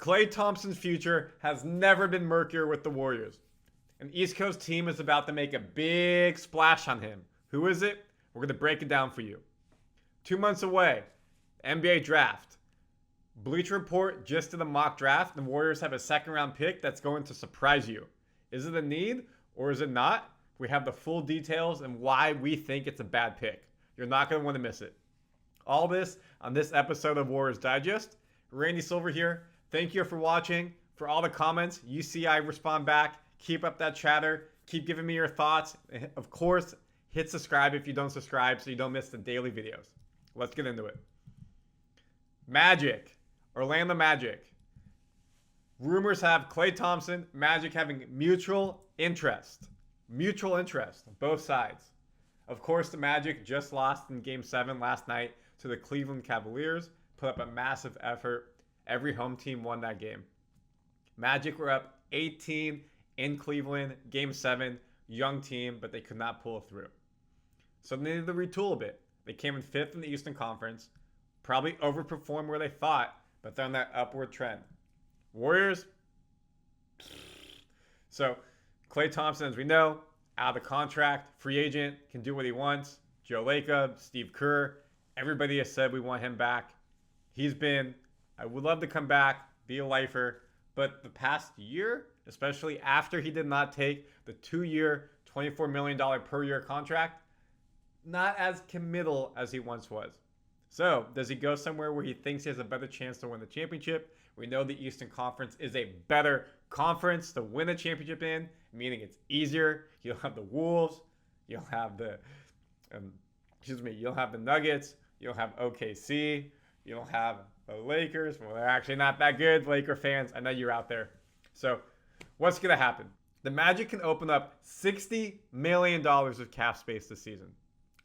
Klay Thompson's future has never been murkier with the Warriors. An East Coast team is about to make a big splash on him. Who is it? We're going to break it down for you. 2 months away, NBA draft. Bleacher Report just did a mock draft. The Warriors have a second-round pick that's going to surprise you. Is it a need or is it not? We have the full details and why we think it's a bad pick. You're not going to want to miss it. All this on this episode of Warriors Digest. Randy Silver here. Thank you for watching. For all the comments, you see I respond back. Keep up that chatter. Keep giving me your thoughts. Of course, hit subscribe if you don't subscribe so you don't miss the daily videos. Let's get into it. Magic. Orlando Magic. Rumors have Klay Thompson, Magic having mutual interest. Mutual interest on both sides. Of course, the Magic just lost in Game 7 last night to the Cleveland Cavaliers. Put up a massive effort. Every home team won that game. Magic were up 18 in Cleveland. Game 7, young team, but they could not pull through. So they needed to retool a bit. They came in 5th in the Eastern Conference. Probably overperformed where they thought, but they're on that upward trend. Warriors. So Klay Thompson, as we know, out of the contract, free agent, can do what he wants. Joe Lacob, Steve Kerr, everybody has said we want him back. I would love to come back, be a lifer, but the past year, especially after he did not take the 2-year, $24 million per year contract, not as committal as he once was. So, does he go somewhere where he thinks he has a better chance to win the championship? We know the Eastern Conference is a better conference to win a championship in, meaning it's easier. You'll have the Wolves, you'll have the you'll have the Nuggets, you'll have OKC, you'll have the Lakers. Well, they're actually not that good, Laker fans. I know you're out there. So, what's going to happen? The Magic can open up $60 million of cap space this season.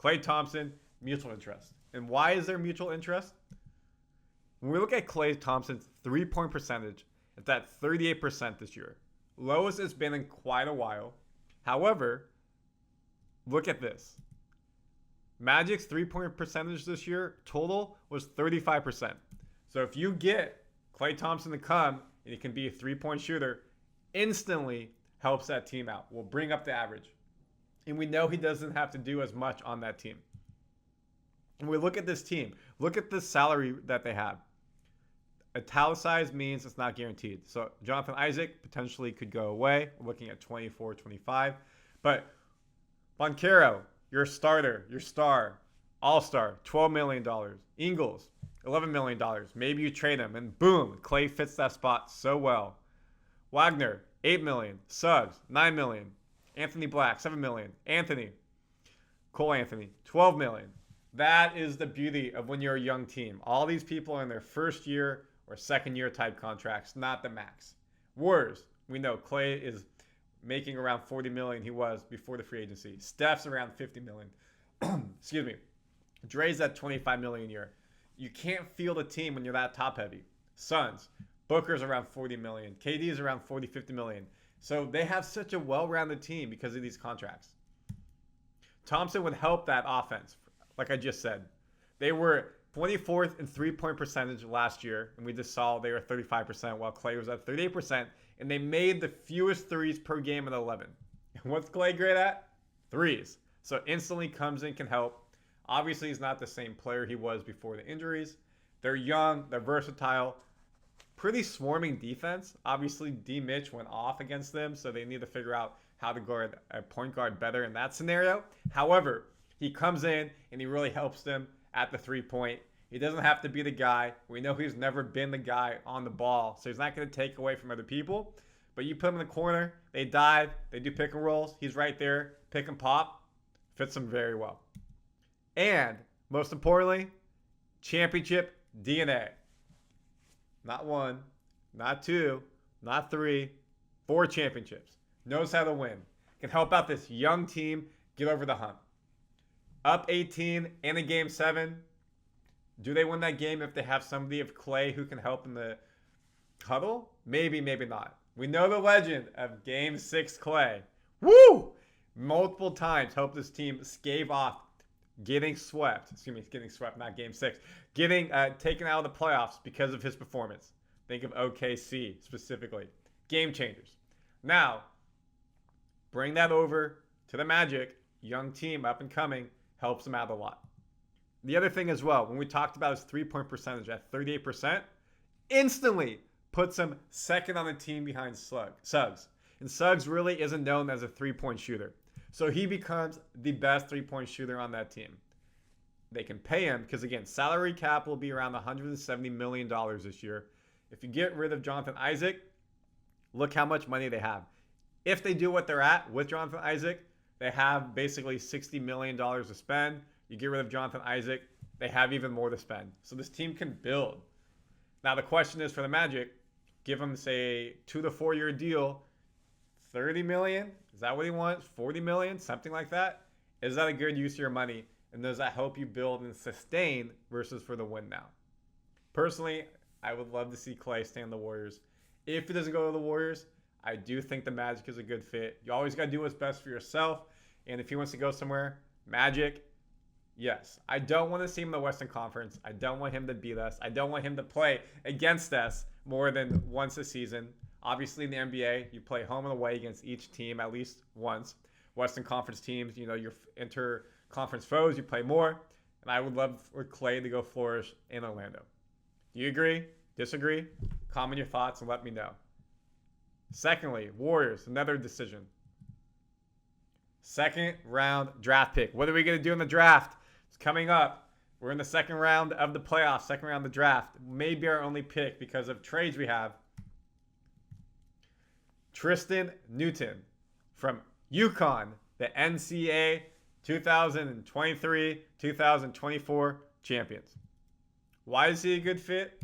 Klay Thompson, mutual interest. And why is there mutual interest? When we look at Klay Thompson's three-point percentage, it's at 38% this year. Lowest it's been in quite a while. However, look at this. Magic's three-point percentage this year total was 35%. So if you get Klay Thompson to come and he can be a three-point shooter, instantly helps that team out. Will bring up the average. And we know he doesn't have to do as much on that team. And we look at this team. Look at the salary that they have. Italicized means it's not guaranteed. So Jonathan Isaac potentially could go away. We're looking at 24, 25. But Banchero, your starter, your star, all-star, $12 million. Ingles, $11 million. Maybe you trade him, and boom, Klay fits that spot so well. Wagner, $8 million. Suggs, $9 million. Anthony Black, $7 million. Cole Anthony, $12 million. That is the beauty of when you're a young team. All these people are in their first year or second year type contracts, not the max. Warriors, we know Klay is making around $40 million. He was before the free agency. Steph's around $50 million. Excuse me. Dre's at $25 million a year. You can't field a team when you're that top heavy. Suns, Booker's around $40 million. KD's around $40, $50 million. So they have such a well-rounded team because of these contracts. Thompson would help that offense. Like I just said, they were 24th in three-point percentage last year, and we just saw they were 35%, while Klay was at 38%, and they made the fewest threes per game at 11. And what's Klay great at? Threes. So instantly comes in, can help. Obviously, he's not the same player he was before the injuries. They're young, they're versatile, pretty swarming defense. Obviously, D. Mitch went off against them, so they need to figure out how to guard a point guard better in that scenario. However, he comes in and he really helps them at the three-point. He doesn't have to be the guy. We know he's never been the guy on the ball, so he's not going to take away from other people. But you put him in the corner, they dive, they do pick and rolls. He's right there, pick and pop. Fits him very well. And, most importantly, championship DNA. Not 1, not 2, not 3, 4 championships. Knows how to win. Can help out this young team get over the hump. Up 18 in a Game 7. Do they win that game if they have somebody of Klay who can help in the huddle? Maybe, maybe not. We know the legend of Game 6 Klay. Woo! Multiple times helped this team stave off getting swept. Excuse me, getting swept, not Game 6. Getting taken out of the playoffs because of his performance. Think of OKC specifically. Game changers. Now, bring that over to the Magic. Young team, up and coming, helps them out a lot. The other thing as well, when we talked about his three-point percentage at 38%, instantly puts him second on the team behind Suggs. And Suggs really isn't known as a three-point shooter. So he becomes the best three-point shooter on that team. They can pay him because, again, salary cap will be around $170 million this year. If you get rid of Jonathan Isaac, look how much money they have. If they do what they're at with Jonathan Isaac, they have basically $60 million to spend. You get rid of Jonathan Isaac, they have even more to spend. So this team can build. Now the question is for the Magic, give him, say, 2 to 4 year deal, $30 million? Is that what he wants? $40 million? Something like that? Is that a good use of your money? And does that help you build and sustain versus for the win now? Personally, I would love to see Klay stay on the Warriors. If he doesn't go to the Warriors, I do think the Magic is a good fit. You always got to do what's best for yourself. And if he wants to go somewhere, Magic, yes. I don't want to see him in the Western Conference. I don't want him to beat us. I don't want him to play against us more than once a season. Obviously, in the NBA, you play home and away against each team at least once. Western Conference teams, you know, your inter-conference foes, you play more. And I would love for Klay to go flourish in Orlando. Do you agree? Disagree? Comment your thoughts and let me know. Secondly, Warriors, another decision. Second round draft pick. What are we going to do in the draft? It's coming up. We're in the second round of the playoffs, second round of the draft. Maybe our only pick because of trades we have. Tristan Newton from UConn, the NCAA 2023-2024 champions. Why is he a good fit?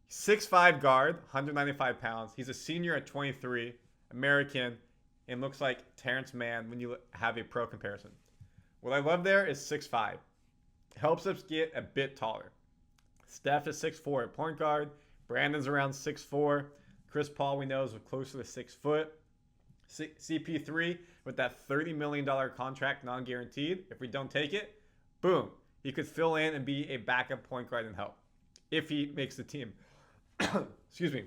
6'5" guard, 195 pounds. He's a senior at 23, American, and looks like Terrence Mann when you have a pro comparison. What I love there is 6'5". Helps us get a bit taller. Steph is 6'4" at point guard. Brandon's around 6'4". Chris Paul, we know, is closer to 6 foot. CP3, with that $30 million contract non-guaranteed, if we don't take it, boom, he could fill in and be a backup point guard and help if he makes the team. Excuse me.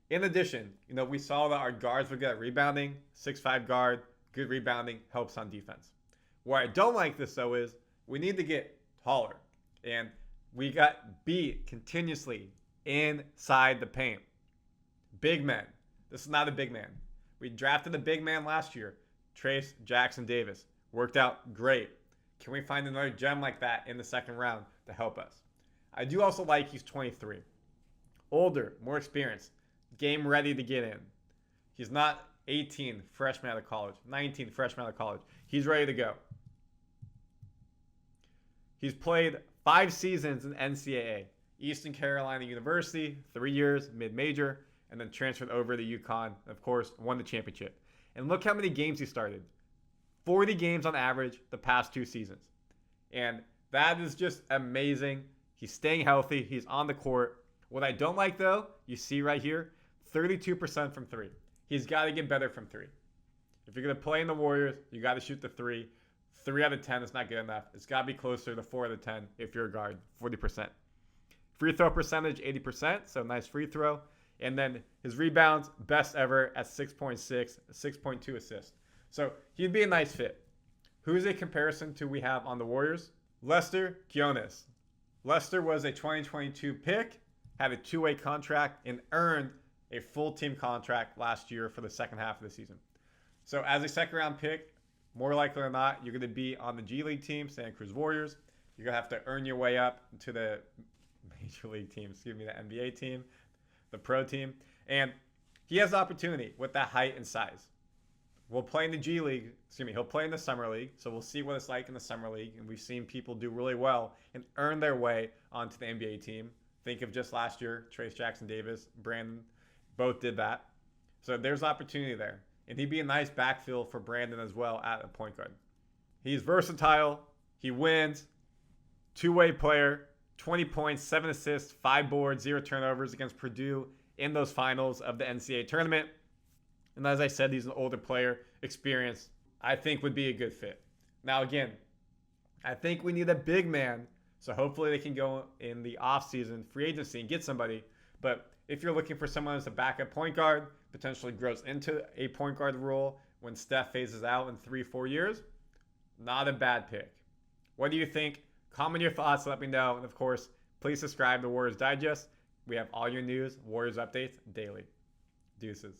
In addition, you know, we saw that our guards were good at rebounding. 6'5" guard, good rebounding, helps on defense. Where I don't like this, though, is we need to get taller. And we got beat continuously inside the paint. Big men. This is not a big man. We drafted a big man last year, Trace Jackson Davis. Worked out great. Can we find another gem like that in the second round to help us? I do also like he's 23. Older, more experienced, game ready to get in. He's not 18, freshman out of college, 19, freshman out of college. He's ready to go. He's played 5 seasons in NCAA. Eastern Carolina University, 3 years, mid-major, and then transferred over to UConn. Of course, won the championship. And look how many games he started. 40 games on average the past 2 seasons. And that is just amazing. He's staying healthy. He's on the court. What I don't like, though, you see right here, 32% from 3. He's got to get better from 3. If you're going to play in the Warriors, you got to shoot the 3. 3 out of 10 is not good enough. It's got to be closer to 4 out of 10 if you're a guard, 40%. Free throw percentage, 80%, so nice free throw. And then his rebounds, best ever at 6.6, 6.2 assists. So he'd be a nice fit. Who's a comparison to we have on the Warriors? Lester Quinones. Lester was a 2022 pick, had a 2-way contract, and earned a full team contract last year for the second half of the season. So as a second round pick, more likely than not, you're going to be on the G League team, Santa Cruz Warriors. You're going to have to earn your way up to the Major League team, the NBA team, the pro team. And he has the opportunity with that height and size. We'll play in the G League, he'll play in the Summer League, so we'll see what it's like in the Summer League. And we've seen people do really well and earn their way onto the NBA team. Think of just last year, Trace Jackson Davis, Brandon, both did that. So there's opportunity there. And he'd be a nice backfill for Brandon as well at a point guard. He's versatile. He wins. 2-way player. 20 points, 7 assists, 5 boards, 0 turnovers against Purdue in those finals of the NCAA tournament. And as I said, he's an older player, experienced. I think would be a good fit. Now, again, I think we need a big man So hopefully they can go in the offseason free agency and get somebody. But if you're looking for someone as a backup point guard, potentially grows into a point guard role when Steph phases out in 3-4 years, not a bad pick. What do you think? Comment your thoughts, let me know. And of course, please subscribe to Warriors Digest. We have all your news, Warriors updates daily. Deuces.